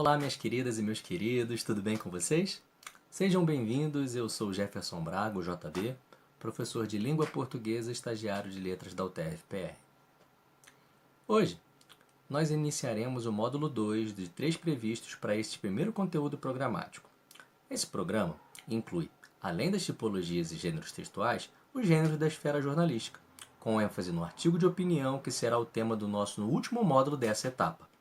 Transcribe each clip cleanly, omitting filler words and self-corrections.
Olá, minhas queridas e meus queridos, tudo bem com vocês? Sejam bem-vindos, eu sou Jefferson Braga, o JB, professor de Língua Portuguesa e estagiário de Letras da UTF-PR. Hoje, nós iniciaremos o módulo 2 de 3 previstos para este primeiro conteúdo programático. Esse programa inclui, além das tipologias e gêneros textuais, os gêneros da esfera jornalística, com ênfase no artigo de opinião, que será o tema do nosso último módulo dessa etapa.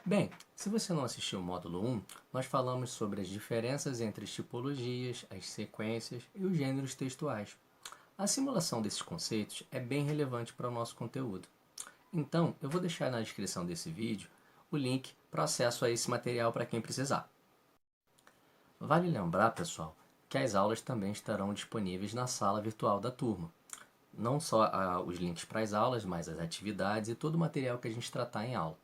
Bem, se você não assistiu o módulo 1, nós falamos sobre as diferenças entre as tipologias, as sequências e os gêneros textuais. A simulação desses conceitos é bem relevante para o nosso conteúdo. Então, eu vou deixar na descrição desse vídeo o link para acesso a esse material para quem precisar. Vale lembrar, pessoal, que as aulas também estarão disponíveis na sala virtual da turma. Não só os links para as aulas, mas as atividades e todo o material que a gente tratar em aula.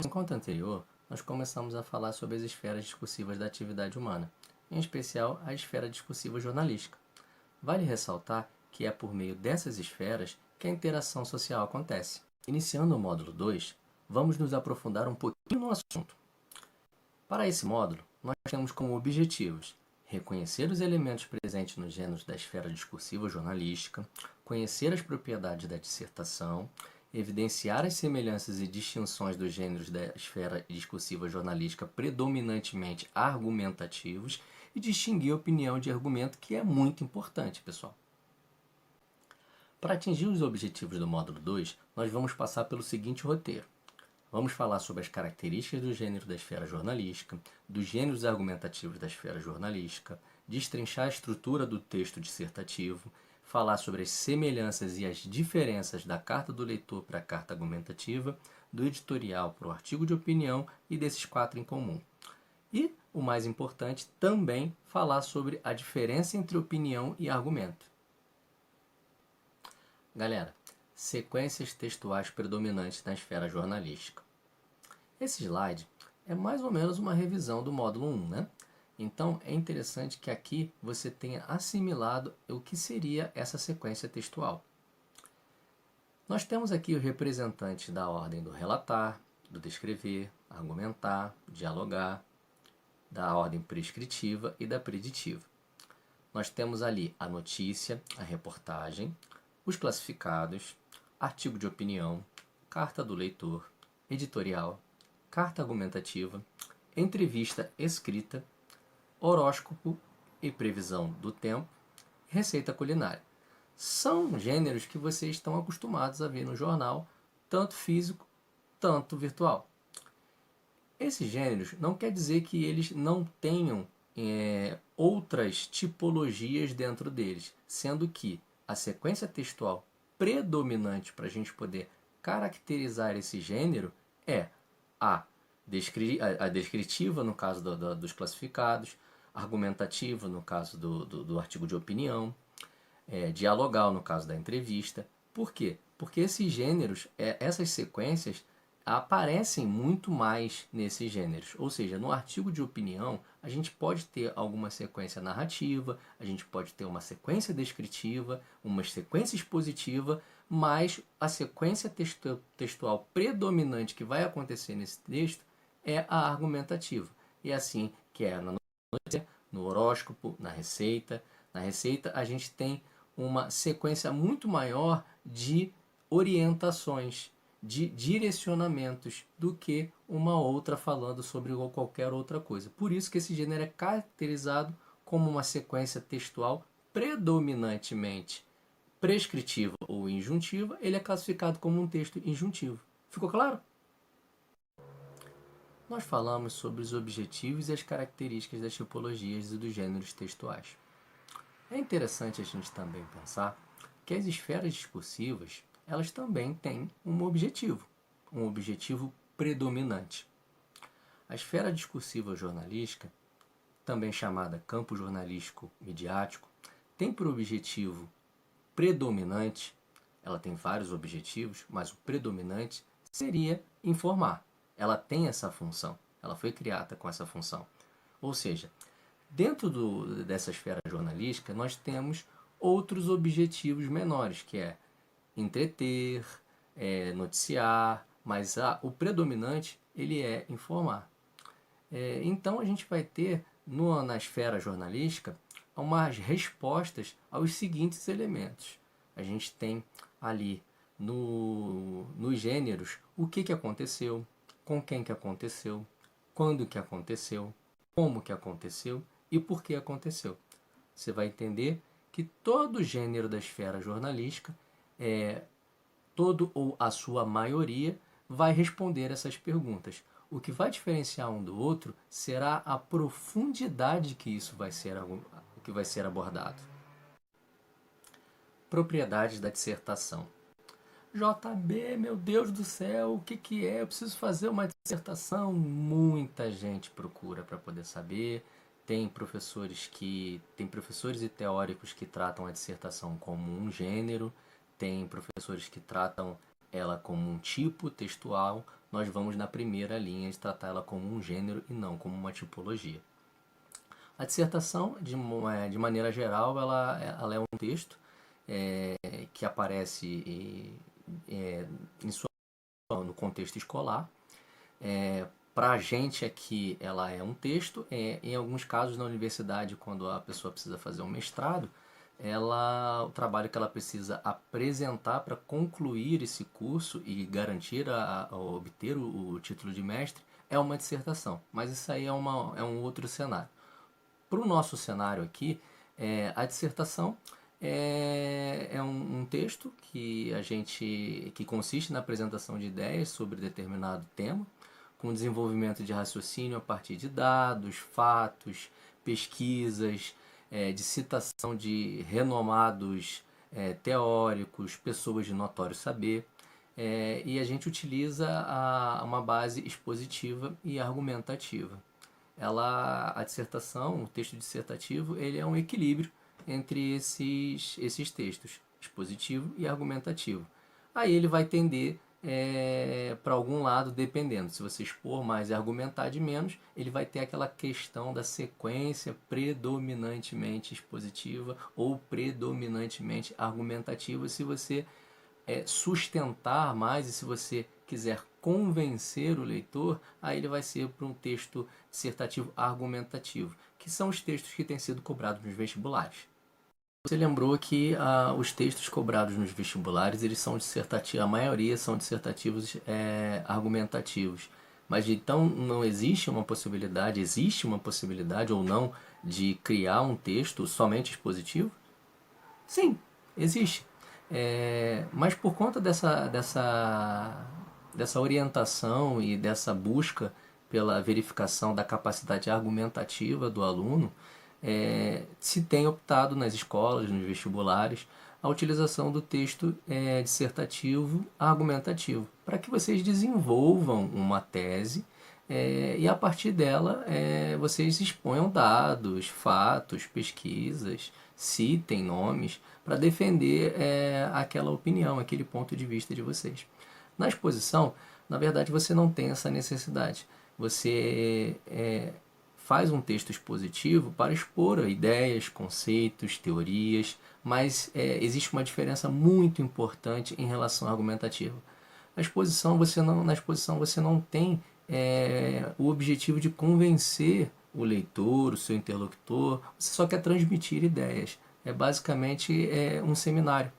No encontro anterior, nós começamos a falar sobre as esferas discursivas da atividade humana, em especial a esfera discursiva jornalística. Vale ressaltar que é por meio dessas esferas que a interação social acontece. Iniciando o módulo 2, vamos nos aprofundar um pouquinho no assunto. Para esse módulo, nós temos como objetivos reconhecer os elementos presentes nos gêneros da esfera discursiva jornalística, conhecer as propriedades da dissertação, evidenciar as semelhanças e distinções dos gêneros da esfera discursiva jornalística predominantemente argumentativos e distinguir a opinião de argumento, que é muito importante, pessoal. Para atingir os objetivos do módulo 2, nós vamos passar pelo seguinte roteiro. Vamos falar sobre as características do gênero da esfera jornalística, dos gêneros argumentativos da esfera jornalística, destrinchar a estrutura do texto dissertativo, falar sobre as semelhanças e as diferenças da carta do leitor para a carta argumentativa, do editorial para o artigo de opinião e desses 4 em comum. E, o mais importante, também falar sobre a diferença entre opinião e argumento. Galera, sequências textuais predominantes na esfera jornalística. Esse slide é mais ou menos uma revisão do módulo 1, né? Então, é interessante que aqui você tenha assimilado o que seria essa sequência textual. Nós temos aqui os representantes da ordem do relatar, do descrever, argumentar, dialogar, da ordem prescritiva e da preditiva. Nós temos ali a notícia, a reportagem, os classificados, artigo de opinião, carta do leitor, editorial, carta argumentativa, entrevista escrita, horóscopo e previsão do tempo, receita culinária. São gêneros que vocês estão acostumados a ver no jornal, tanto físico, tanto virtual. Esses gêneros não quer dizer que eles não tenham outras tipologias dentro deles, sendo que a sequência textual predominante para a gente poder caracterizar esse gênero é a descritiva, no caso dos classificados, argumentativa, no caso do artigo de opinião, dialogal, no caso da entrevista. Por quê? Porque esses gêneros, essas sequências, aparecem muito mais nesses gêneros. Ou seja, no artigo de opinião, a gente pode ter alguma sequência narrativa, a gente pode ter uma sequência descritiva, uma sequência expositiva, mas a sequência textual predominante que vai acontecer nesse texto é a argumentativa. E assim que é na notícia, no horóscopo, na receita. Na receita a gente tem uma sequência muito maior de orientações, de direcionamentos, do que uma outra falando sobre qualquer outra coisa. Por isso que esse gênero é caracterizado como uma sequência textual predominantemente prescritiva ou injuntiva. Ele é classificado como um texto injuntivo. Ficou claro? Nós falamos sobre os objetivos e as características das tipologias e dos gêneros textuais. É interessante a gente também pensar que as esferas discursivas, elas também têm um objetivo predominante. A esfera discursiva jornalística, também chamada campo jornalístico midiático, tem por objetivo predominante, ela tem vários objetivos, mas o predominante seria informar. Ela tem essa função, ela foi criada com essa função. Ou seja, dentro dessa esfera jornalística, nós temos outros objetivos menores, que é entreter, noticiar, mas o predominante ele é informar. Então a gente vai ter na esfera jornalística umas respostas aos seguintes elementos. A gente tem ali nos gêneros o que aconteceu, com quem que aconteceu, quando que aconteceu, como que aconteceu e por que aconteceu. Você vai entender que todo gênero da esfera jornalística, todo ou a sua maioria, vai responder essas perguntas. O que vai diferenciar um do outro será a profundidade que isso que vai ser abordado. Propriedades da dissertação. JB, meu Deus do céu, o que é? Eu preciso fazer uma dissertação? Muita gente procura para poder saber. Tem professores e teóricos que tratam a dissertação como um gênero, tem professores que tratam ela como um tipo textual. Nós vamos na primeira linha de tratar ela como um gênero e não como uma tipologia. A dissertação, de maneira geral, ela é um texto que aparece no contexto escolar. Para a gente aqui, ela é um texto. Em alguns casos, na universidade, quando a pessoa precisa fazer um mestrado, o trabalho que ela precisa apresentar para concluir esse curso e garantir obter o título de mestre é uma dissertação. Mas isso aí é um outro cenário. Para o nosso cenário aqui, a dissertação é um texto que consiste na apresentação de ideias sobre determinado tema, com desenvolvimento de raciocínio a partir de dados, fatos, pesquisas, de citação de renomados teóricos, pessoas de notório saber, e a gente utiliza uma base expositiva e argumentativa. A dissertação, o texto dissertativo, ele é um equilíbrio entre esses textos, expositivo e argumentativo. Aí ele vai tender para algum lado, dependendo. Se você expor mais e argumentar de menos, ele vai ter aquela questão da sequência predominantemente expositiva ou predominantemente argumentativa. Se você sustentar mais e se você quiser convencer o leitor, aí ele vai ser para um texto dissertativo argumentativo, que são os textos que têm sido cobrados nos vestibulares. Você lembrou que os textos cobrados nos vestibulares, eles são dissertativos, a maioria são dissertativos argumentativos. Mas então não existe uma possibilidade ou não de criar um texto somente expositivo? Sim, existe. Mas por conta dessa orientação e dessa busca pela verificação da capacidade argumentativa do aluno, se tem optado nas escolas, nos vestibulares, a utilização do texto dissertativo argumentativo, para que vocês desenvolvam uma tese e a partir dela vocês exponham dados, fatos, pesquisas, citem nomes para defender aquela opinião, aquele ponto de vista de vocês. Na exposição, na verdade, você não tem essa necessidade. Você faz um texto expositivo para expor ideias, conceitos, teorias, mas existe uma diferença muito importante em relação à argumentativa. Na exposição você não tem o objetivo de convencer o leitor, o seu interlocutor, você só quer transmitir ideias. É basicamente um seminário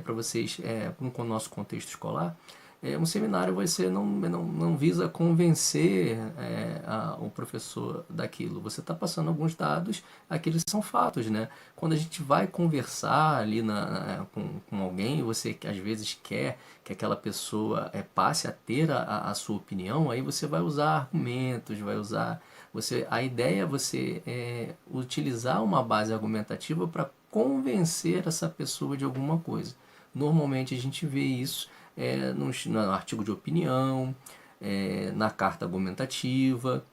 para vocês, com o nosso contexto escolar. Um seminário você não visa convencer o professor daquilo. Você está passando alguns dados, aqueles são fatos, né? Quando a gente vai conversar ali com alguém, você às vezes quer que aquela pessoa passe a ter a sua opinião, aí você vai usar argumentos, a ideia é você utilizar uma base argumentativa para convencer essa pessoa de alguma coisa. Normalmente a gente vê isso no artigo de opinião, na carta argumentativa.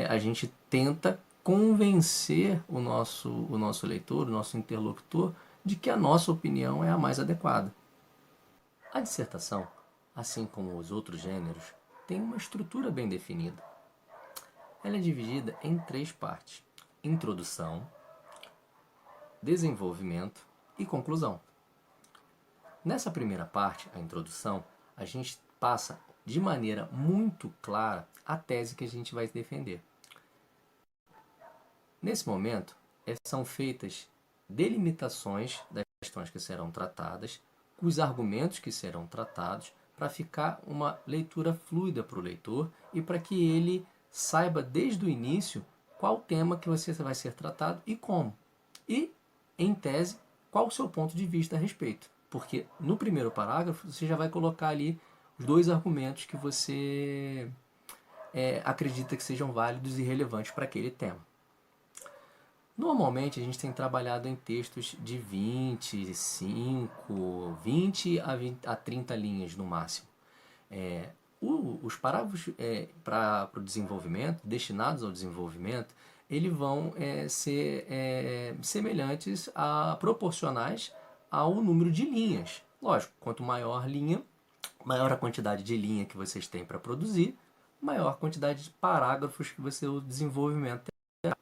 A gente tenta convencer o nosso leitor, o nosso interlocutor, de que a nossa opinião é a mais adequada. A dissertação, assim como os outros gêneros, tem uma estrutura bem definida. Ela é dividida em 3 partes: introdução, desenvolvimento e conclusão. Nessa primeira parte, a introdução, a gente passa de maneira muito clara a tese que a gente vai defender. Nesse momento, são feitas delimitações das questões que serão tratadas, os argumentos que serão tratados, para ficar uma leitura fluida para o leitor e para que ele saiba desde o início qual tema que vai ser tratado e como. E, em tese, qual o seu ponto de vista a respeito. Porque no primeiro parágrafo você já vai colocar ali os dois argumentos que você acredita que sejam válidos e relevantes para aquele tema. Normalmente a gente tem trabalhado em textos de 20 a 30 linhas no máximo. Os parágrafos para o desenvolvimento, destinados ao desenvolvimento, eles vão ser semelhantes proporcionais ao número de linhas. Lógico, quanto maior linha, maior a quantidade de linha que vocês têm para produzir, maior a quantidade de parágrafos que o desenvolvimento terá.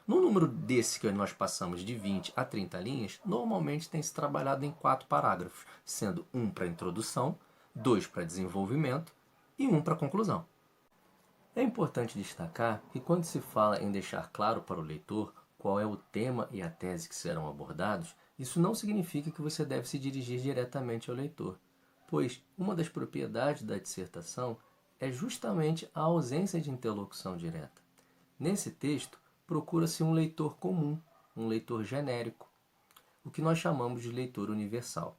No número desse que nós passamos de 20 a 30 linhas, normalmente tem se trabalhado em 4 parágrafos, sendo um para introdução, 2 para desenvolvimento e 1 para conclusão. É importante destacar que quando se fala em deixar claro para o leitor qual é o tema e a tese que serão abordados, isso não significa que você deve se dirigir diretamente ao leitor, pois uma das propriedades da dissertação é justamente a ausência de interlocução direta. Nesse texto, procura-se um leitor comum, um leitor genérico, o que nós chamamos de leitor universal.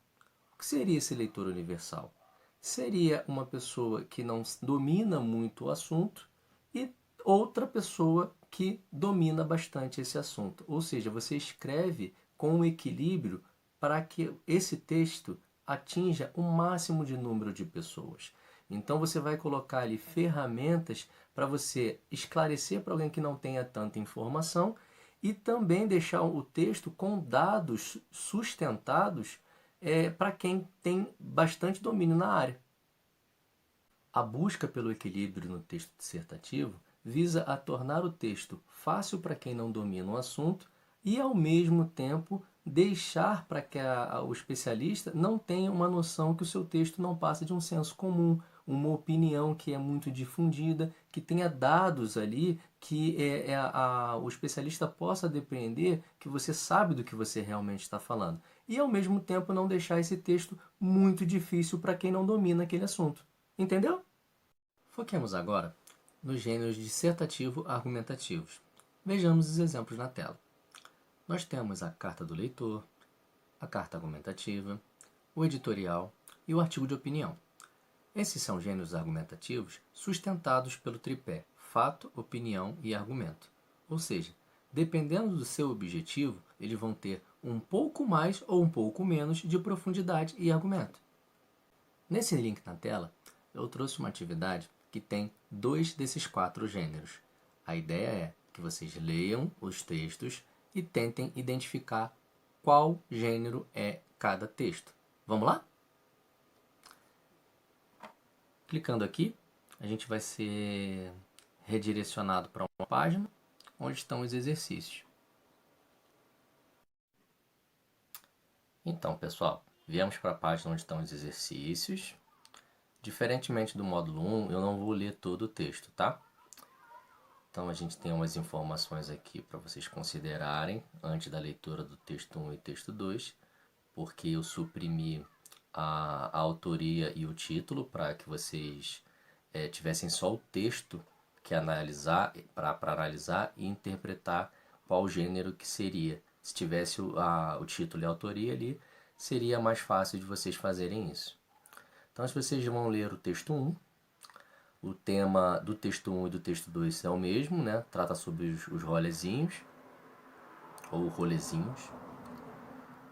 O que seria esse leitor universal? Seria uma pessoa que não domina muito o assunto e outra pessoa que domina bastante esse assunto. Ou seja, você escreve com um equilíbrio para que esse texto atinja o máximo de número de pessoas. Então você vai colocar ali ferramentas para você esclarecer para alguém que não tenha tanta informação e também deixar o texto com dados sustentados para quem tem bastante domínio na área. A busca pelo equilíbrio no texto dissertativo visa a tornar o texto fácil para quem não domina o assunto e, ao mesmo tempo, deixar para que o especialista não tenha uma noção que o seu texto não passa de um senso comum, uma opinião que é muito difundida, que tenha dados ali que o especialista possa depreender que você sabe do que você realmente está falando. E, ao mesmo tempo, não deixar esse texto muito difícil para quem não domina aquele assunto. Entendeu? Foquemos agora nos gêneros dissertativo argumentativos. Vejamos os exemplos na tela. Nós temos a carta do leitor, a carta argumentativa, o editorial e o artigo de opinião. Esses são gêneros argumentativos sustentados pelo tripé fato, opinião e argumento. Ou seja, dependendo do seu objetivo, eles vão ter um pouco mais ou um pouco menos de profundidade e argumento. Nesse link na tela, eu trouxe uma atividade que tem 2 desses 4 gêneros. A ideia é que vocês leiam os textos e tentem identificar qual gênero é cada texto. Vamos lá? Clicando aqui, a gente vai ser redirecionado para uma página onde estão os exercícios. Então, pessoal, viemos para a página onde estão os exercícios. Diferentemente do módulo 1, eu não vou ler todo o texto, tá? Então, a gente tem umas informações aqui para vocês considerarem antes da leitura do texto 1 e texto 2, porque eu suprimi a autoria e o título para que vocês tivessem só o texto que analisar, para analisar e interpretar qual gênero que seria. Se tivesse o título e a autoria ali, seria mais fácil de vocês fazerem isso. Então, se vocês vão ler o texto 1, o tema do texto 1 e do texto 2 é o mesmo, né? Trata sobre os rolezinhos, ou rolezinhos.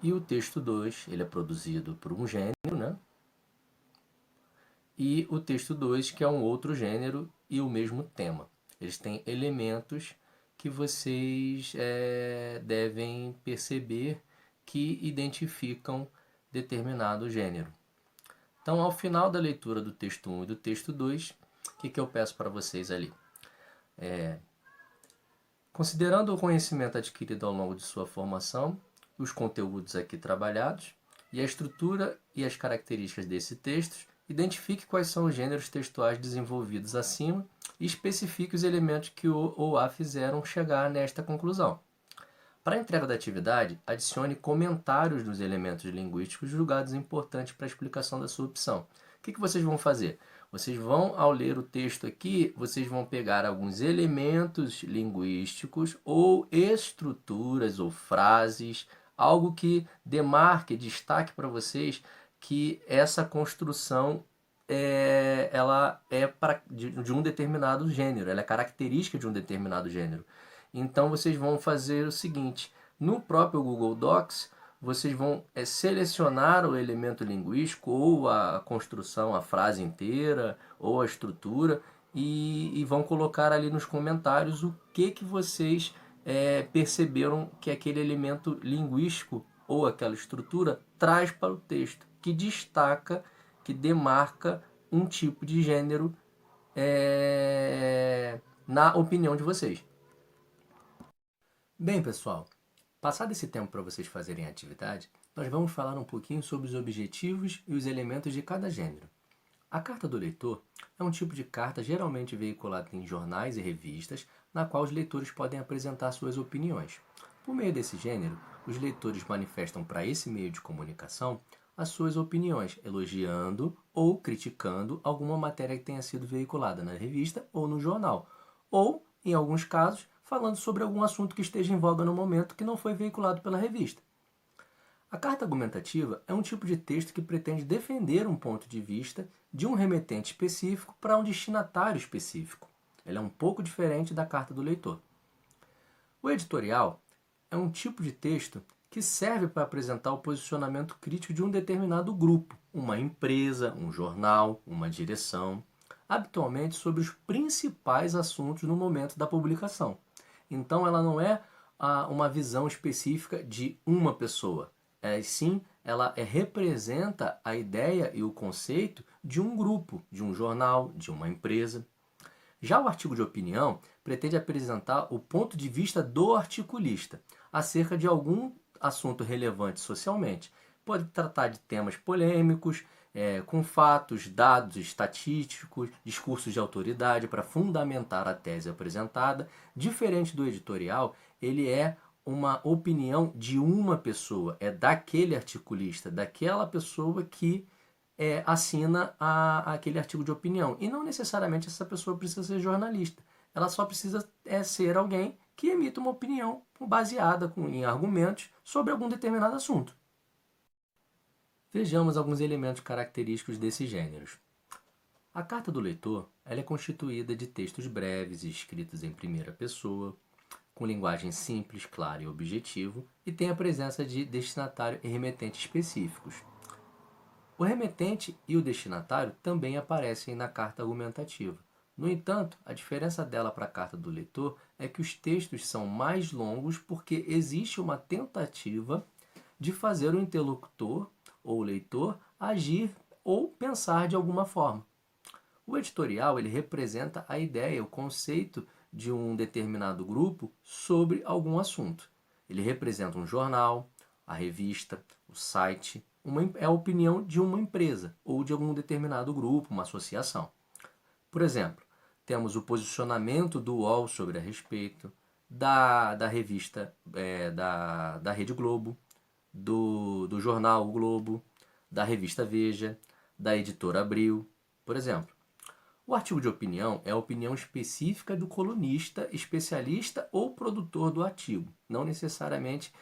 E o texto 2, ele é produzido por um gênero, né? E o texto 2, que é um outro gênero e o mesmo tema. Eles têm elementos que vocês devem perceber que identificam determinado gênero. Então, ao final da leitura do texto 1 e do texto 2, o que eu peço para vocês ali? Considerando o conhecimento adquirido ao longo de sua formação, os conteúdos aqui trabalhados, e a estrutura e as características desses textos, Identifique quais são os gêneros textuais desenvolvidos acima e especifique os elementos que o ou a fizeram chegar nesta conclusão. Para a entrega da atividade, adicione comentários dos elementos linguísticos julgados importantes para a explicação da sua opção. O que vocês vão fazer? Vocês vão, ao ler o texto aqui, vocês vão pegar alguns elementos linguísticos ou estruturas ou frases, algo que demarque, destaque para vocês que essa construção ela é de um determinado gênero, ela é característica de um determinado gênero. Então vocês vão fazer o seguinte, no próprio Google Docs, vocês vão selecionar o elemento linguístico ou a construção, a frase inteira ou a estrutura e vão colocar ali nos comentários o que vocês perceberam que aquele elemento linguístico ou aquela estrutura traz para o texto, que destaca, que demarca um tipo de gênero na opinião de vocês. Bem, pessoal, passado esse tempo para vocês fazerem a atividade, nós vamos falar um pouquinho sobre os objetivos e os elementos de cada gênero. A carta do leitor é um tipo de carta geralmente veiculada em jornais e revistas, na qual os leitores podem apresentar suas opiniões. Por meio desse gênero, os leitores manifestam para esse meio de comunicação as suas opiniões, elogiando ou criticando alguma matéria que tenha sido veiculada na revista ou no jornal, ou, em alguns casos, falando sobre algum assunto que esteja em voga no momento que não foi veiculado pela revista. A carta argumentativa é um tipo de texto que pretende defender um ponto de vista de um remetente específico para um destinatário específico. Ela é um pouco diferente da carta do leitor. O editorial é um tipo de texto que serve para apresentar o posicionamento crítico de um determinado grupo, uma empresa, um jornal, uma direção, habitualmente sobre os principais assuntos no momento da publicação. Então ela não é uma visão específica de uma pessoa, sim ela representa a ideia e o conceito de um grupo, de um jornal, de uma empresa. Já o artigo de opinião pretende apresentar o ponto de vista do articulista acerca de algum assunto relevante socialmente. Pode tratar de temas polêmicos, com fatos, dados estatísticos, discursos de autoridade para fundamentar a tese apresentada. Diferente do editorial, ele é uma opinião de uma pessoa, é daquele articulista, daquela pessoa que assina aquele artigo de opinião. E não necessariamente essa pessoa precisa ser jornalista. Ela só precisa ser alguém que emita uma opinião baseada em argumentos sobre algum determinado assunto. Vejamos alguns elementos característicos desses gêneros. A carta do leitor ela é constituída de textos breves e escritos em primeira pessoa, com linguagem simples, clara e objetivo, e tem a presença de destinatário e remetente específicos. O remetente e o destinatário também aparecem na carta argumentativa. No entanto, a diferença dela para a carta do leitor é que os textos são mais longos porque existe uma tentativa de fazer o interlocutor ou leitor agir ou pensar de alguma forma. O editorial ele representa a ideia, o conceito de um determinado grupo sobre algum assunto. Ele representa um jornal, a revista, o site, é a opinião de uma empresa ou de algum determinado grupo, uma associação. Por exemplo, temos o posicionamento do UOL sobre a respeito, da revista da Rede Globo, do jornal O Globo, da revista Veja, da editora Abril, por exemplo. O artigo de opinião é a opinião específica do colunista, especialista ou produtor do artigo. Não necessariamente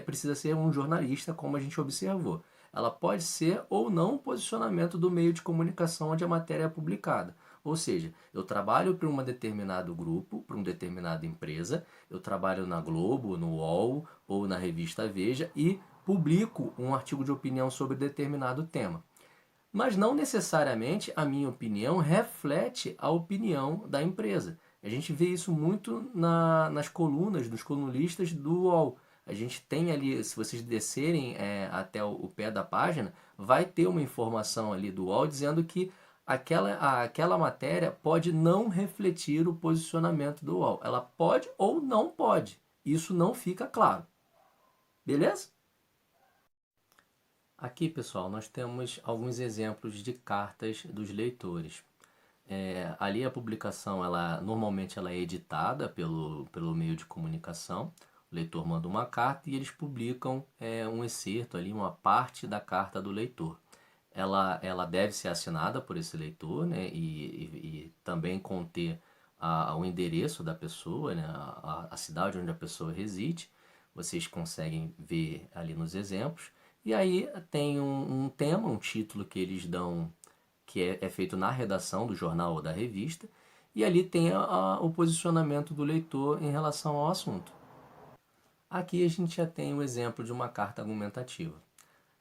precisa ser um jornalista, como a gente observou. Ela pode ser ou não o posicionamento do meio de comunicação onde a matéria é publicada. Ou seja, eu trabalho para um determinado grupo, para uma determinada empresa, eu trabalho na Globo, no UOL ou na revista Veja e publico um artigo de opinião sobre determinado tema. Mas não necessariamente a minha opinião reflete a opinião da empresa. A gente vê isso muito nas colunas dos colunistas do UOL. A gente tem ali, se vocês descerem até o pé da página, vai ter uma informação ali do UOL dizendo que aquela matéria pode não refletir o posicionamento do UOL. Ela pode ou não pode. Isso não fica claro. Beleza? Aqui, pessoal, nós temos alguns exemplos de cartas dos leitores. Ali a publicação, normalmente ela é editada pelo meio de comunicação. O leitor manda uma carta e eles publicam um excerto ali, uma parte da carta do leitor. Ela deve ser assinada por esse leitor, né, e também conter o endereço da pessoa, né, a cidade onde a pessoa reside. Vocês conseguem ver ali nos exemplos. E aí tem um tema, um título que eles dão, que é feito na redação do jornal ou da revista, e ali tem o posicionamento do leitor em relação ao assunto. Aqui a gente já tem o exemplo de uma carta argumentativa.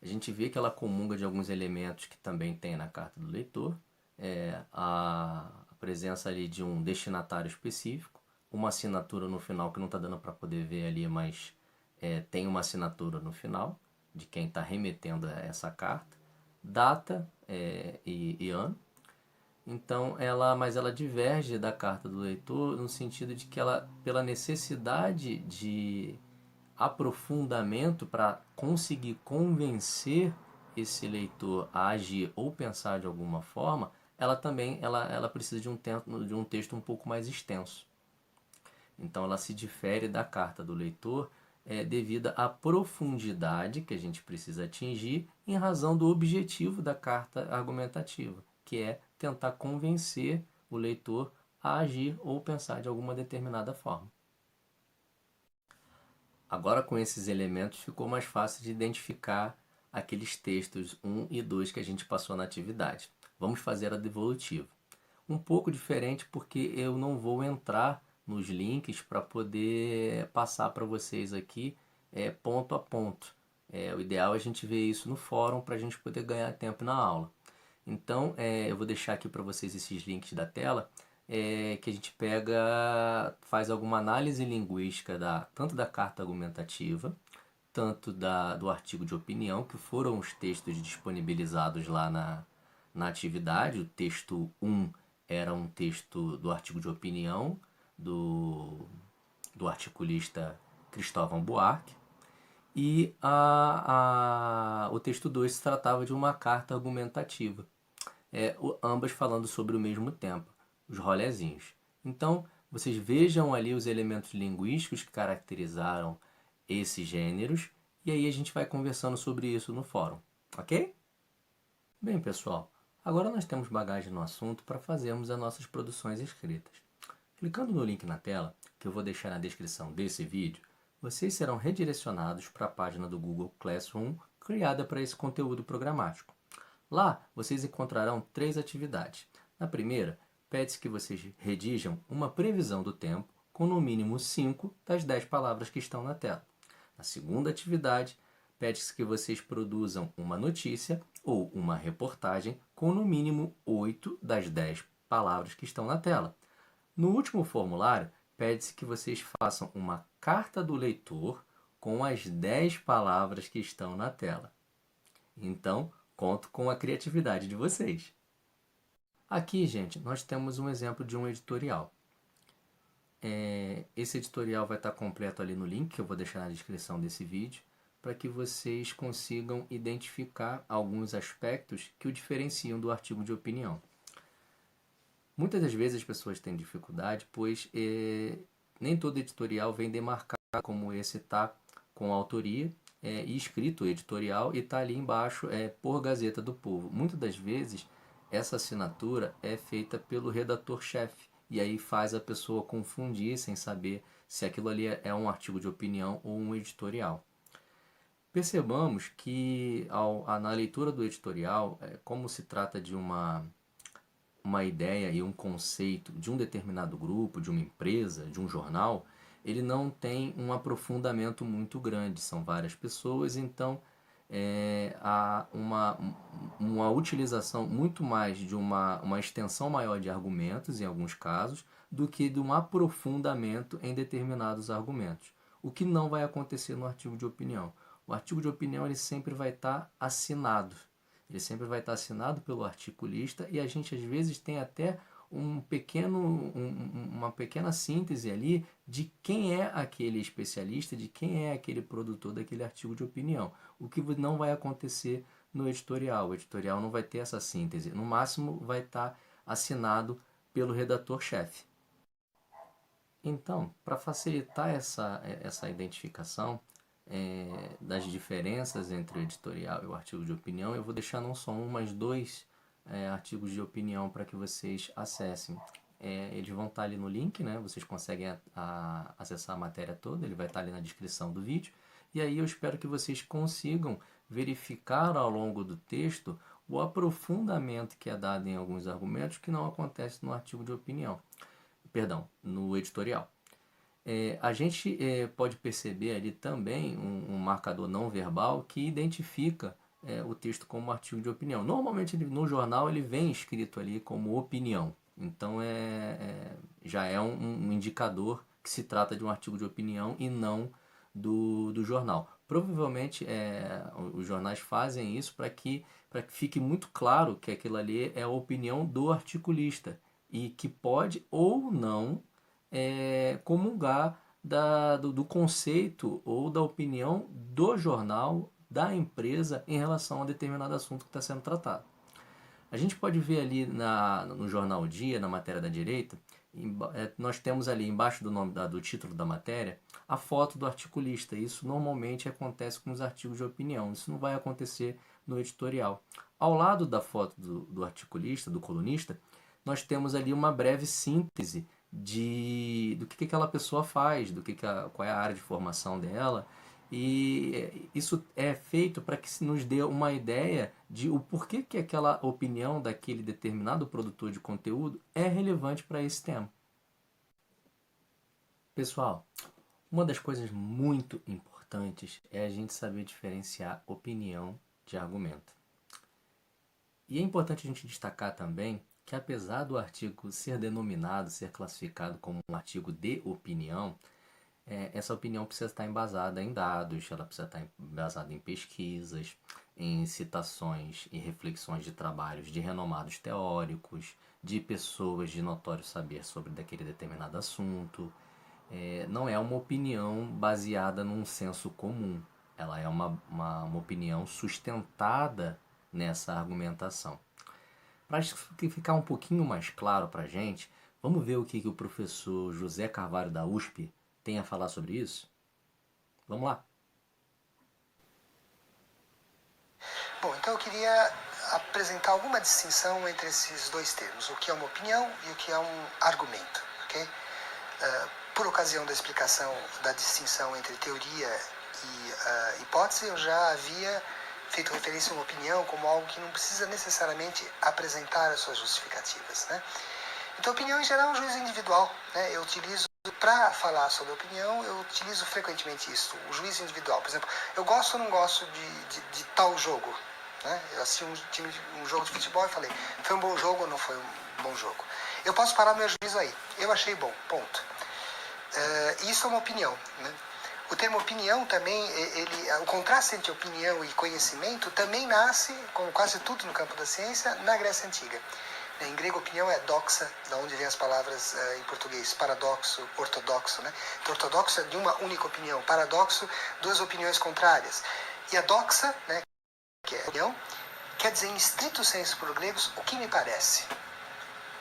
A gente vê que ela comunga de alguns elementos que também tem na carta do leitor, a presença ali de um destinatário específico, uma assinatura no final que não está dando para poder ver ali, mas tem uma assinatura no final de quem está remetendo essa carta, data e ano. Então, mas ela diverge da carta do leitor no sentido de que ela, pela necessidade de aprofundamento para conseguir convencer esse leitor a agir ou pensar de alguma forma, ela também ela precisa de um texto um pouco mais extenso. Então ela se difere da carta do leitor devido à profundidade que a gente precisa atingir em razão do objetivo da carta argumentativa, que é tentar convencer o leitor a agir ou pensar de alguma determinada forma. Agora, com esses elementos, ficou mais fácil de identificar aqueles textos 1 e 2 que a gente passou na atividade. Vamos fazer a devolutiva. Um pouco diferente porque eu não vou entrar nos links para poder passar para vocês aqui ponto a ponto. O ideal é a gente ver isso no fórum para a gente poder ganhar tempo na aula. Então, eu vou deixar aqui para vocês esses links da tela, que a gente faz alguma análise linguística tanto da carta argumentativa, tanto do artigo de opinião, que foram os textos disponibilizados lá na atividade. O texto 1 era um texto do artigo de opinião do articulista Cristóvão Buarque, e o texto 2 se tratava de uma carta argumentativa, ambas falando sobre o mesmo tema, os rolezinhos. Então, vocês vejam ali os elementos linguísticos que caracterizaram esses gêneros, e aí a gente vai conversando sobre isso no fórum, ok? Bem, pessoal, agora nós temos bagagem no assunto para fazermos as nossas produções escritas. Clicando no link na tela, que eu vou deixar na descrição desse vídeo, vocês serão redirecionados para a página do Google Classroom criada para esse conteúdo programático. Lá, vocês encontrarão 3 atividades. Na primeira, pede-se que vocês redijam uma previsão do tempo com no mínimo 5 das 10 palavras que estão na tela. Na segunda atividade, pede-se que vocês produzam uma notícia ou uma reportagem com no mínimo 8 das 10 palavras que estão na tela. No último formulário, pede-se que vocês façam uma carta do leitor com as 10 palavras que estão na tela. Então, conto com a criatividade de vocês. Aqui, gente, nós temos um exemplo de um editorial. Esse editorial vai estar completo ali no link, que eu vou deixar na descrição desse vídeo, para que vocês consigam identificar alguns aspectos que o diferenciam do artigo de opinião. Muitas das vezes as pessoas têm dificuldade, pois nem todo editorial vem demarcado como esse está com autoria e escrito editorial e está ali embaixo por Gazeta do Povo. Muitas das vezes essa assinatura é feita pelo redator-chefe e aí faz a pessoa confundir sem saber se aquilo ali é um artigo de opinião ou um editorial. Percebamos que na leitura do editorial, como se trata de uma ideia e um conceito de um determinado grupo, de uma empresa, de um jornal, ele não tem um aprofundamento muito grande, são várias pessoas, então há uma utilização muito mais de uma extensão maior de argumentos, em alguns casos, do que de um aprofundamento em determinados argumentos, o que não vai acontecer no artigo de opinião. O artigo de opinião ele sempre vai estar assinado. Ele sempre vai estar assinado pelo articulista e a gente às vezes tem até uma pequena síntese ali de quem é aquele especialista, de quem é aquele produtor daquele artigo de opinião. O que não vai acontecer no editorial. O editorial não vai ter essa síntese. No máximo vai estar assinado pelo redator-chefe. Então, para facilitar essa identificação das diferenças entre o editorial e o artigo de opinião, eu vou deixar não só um, mas dois artigos de opinião para que vocês acessem. Eles vão estar ali no link, né? Vocês conseguem acessar a matéria toda, ele vai estar ali na descrição do vídeo. E aí eu espero que vocês consigam verificar ao longo do texto o aprofundamento que é dado em alguns argumentos que não acontece no artigo de opinião. Perdão, no editorial. A gente pode perceber ali também um marcador não verbal que identifica o texto como artigo de opinião. Normalmente no jornal ele vem escrito ali como opinião, então já é um indicador que se trata de um artigo de opinião e não do jornal. Provavelmente os jornais fazem isso para que fique muito claro que aquilo ali é a opinião do articulista e que pode ou não comungar do conceito ou da opinião do jornal, da empresa, em relação a determinado assunto que está sendo tratado. A gente pode ver ali no Jornal Dia, na matéria da direita, nós temos ali embaixo do nome do título da matéria a foto do articulista. Isso normalmente acontece com os artigos de opinião, isso não vai acontecer no editorial. Ao lado da foto do articulista, do colunista, nós temos ali uma breve síntese do que aquela pessoa faz, qual é a área de formação dela, e isso é feito para que se nos dê uma ideia de o porquê que aquela opinião daquele determinado produtor de conteúdo é relevante para esse tema. Pessoal, uma das coisas muito importantes é a gente saber diferenciar opinião de argumento. E é importante a gente destacar também que apesar do artigo ser classificado como um artigo de opinião, essa opinião precisa estar embasada em dados, ela precisa estar embasada em pesquisas, em citações e reflexões de trabalhos de renomados teóricos, de pessoas de notório saber sobre daquele determinado assunto. Não é uma opinião baseada num senso comum, ela é uma opinião sustentada nessa argumentação. Para ficar um pouquinho mais claro para a gente, vamos ver o que o professor José Carvalho da USP tem a falar sobre isso? Vamos lá. Bom, então eu queria apresentar alguma distinção entre esses dois termos, o que é uma opinião e o que é um argumento, ok? Por ocasião da explicação da distinção entre teoria e hipótese, eu já havia feito referência a uma opinião como algo que não precisa necessariamente apresentar as suas justificativas, né? Então, opinião em geral é um juízo individual, né? Eu utilizo, para falar sobre opinião, eu utilizo frequentemente isso, o juízo individual. Por exemplo, eu gosto ou não gosto de tal jogo, né? Eu assisti um jogo de futebol e falei, foi um bom jogo ou não foi um bom jogo? Eu posso parar meu juízo aí, eu achei bom, ponto. Isso é uma opinião, né? O termo opinião também, o contraste entre opinião e conhecimento também nasce, como quase tudo no campo da ciência, na Grécia Antiga. Em grego, opinião é doxa, da onde vem as palavras em português, paradoxo, ortodoxo, né? Então, ortodoxo é de uma única opinião, paradoxo, duas opiniões contrárias. E a doxa, né, que é opinião, quer dizer, em estrito senso para os gregos, o que me parece,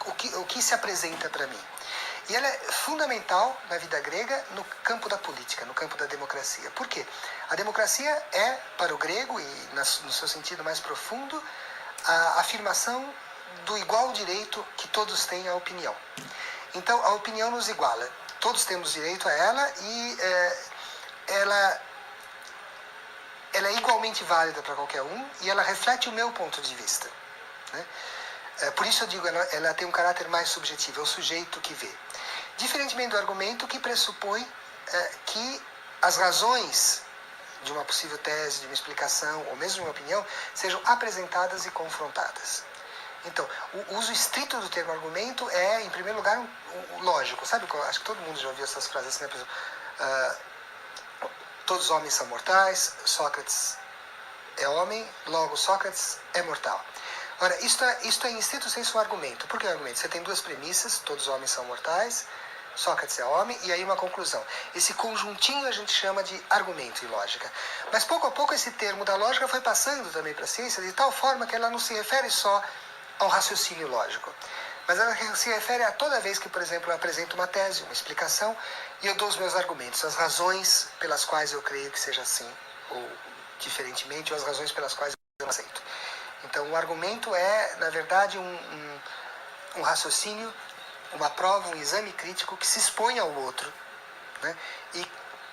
o que se apresenta para mim. E ela é fundamental na vida grega no campo da política, no campo da democracia. Por quê? A democracia é, para o grego, e no seu sentido mais profundo, a afirmação do igual direito que todos têm à opinião. Então, a opinião nos iguala. Todos temos direito a ela e ela é igualmente válida para qualquer um e ela reflete o meu ponto de vista, né? Por isso eu digo, ela tem um caráter mais subjetivo, é o sujeito que vê. Diferentemente do argumento que pressupõe que as razões de uma possível tese, de uma explicação, ou mesmo de uma opinião, sejam apresentadas e confrontadas. Então, o uso estrito do termo argumento é, em primeiro lugar, lógico. Sabe, acho que todo mundo já ouviu essas frases assim, né? Por exemplo, todos os homens são mortais, Sócrates é homem, logo Sócrates é mortal. Ora, isto é em estrito senso um argumento. Por que argumento? Você tem duas premissas, todos os homens são mortais, Sócrates é homem, e aí uma conclusão. Esse conjuntinho a gente chama de argumento em lógica. Mas pouco a pouco esse termo da lógica foi passando também para a ciência, de tal forma que ela não se refere só ao raciocínio lógico. Mas ela se refere a toda vez que, por exemplo, eu apresento uma tese, uma explicação, e eu dou os meus argumentos, as razões pelas quais eu creio que seja assim, ou diferentemente, ou as razões pelas quais eu não aceito. Então, o argumento é, na verdade, um raciocínio, uma prova, um exame crítico que se expõe ao outro, né? E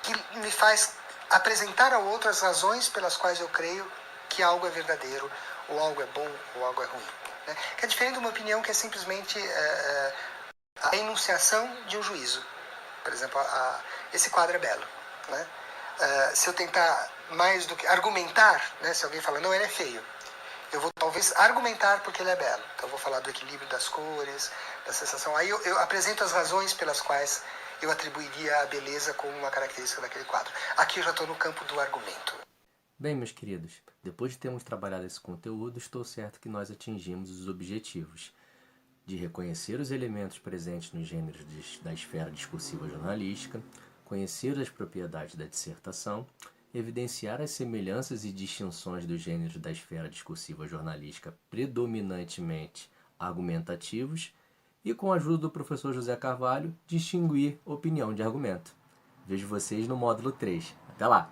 que me faz apresentar ao outro as razões pelas quais eu creio que algo é verdadeiro, ou algo é bom, ou algo é ruim. Né? Que é diferente de uma opinião que é simplesmente a enunciação de um juízo. Por exemplo, esse quadro é belo. Né? Se eu tentar mais do que argumentar, né? Se alguém fala, não, ele é feio, eu vou talvez argumentar porque ele é belo. Então eu vou falar do equilíbrio das cores, da sensação. Aí eu apresento as razões pelas quais eu atribuiria a beleza como uma característica daquele quadro. Aqui eu já estou no campo do argumento. Bem, meus queridos, depois de termos trabalhado esse conteúdo, estou certo que nós atingimos os objetivos de reconhecer os elementos presentes nos gêneros da esfera discursiva jornalística, conhecer as propriedades da dissertação, evidenciar as semelhanças e distinções dos gêneros da esfera discursiva jornalística predominantemente argumentativos e, com a ajuda do professor José Carvalho, distinguir opinião de argumento. Vejo vocês no módulo 3. Até lá!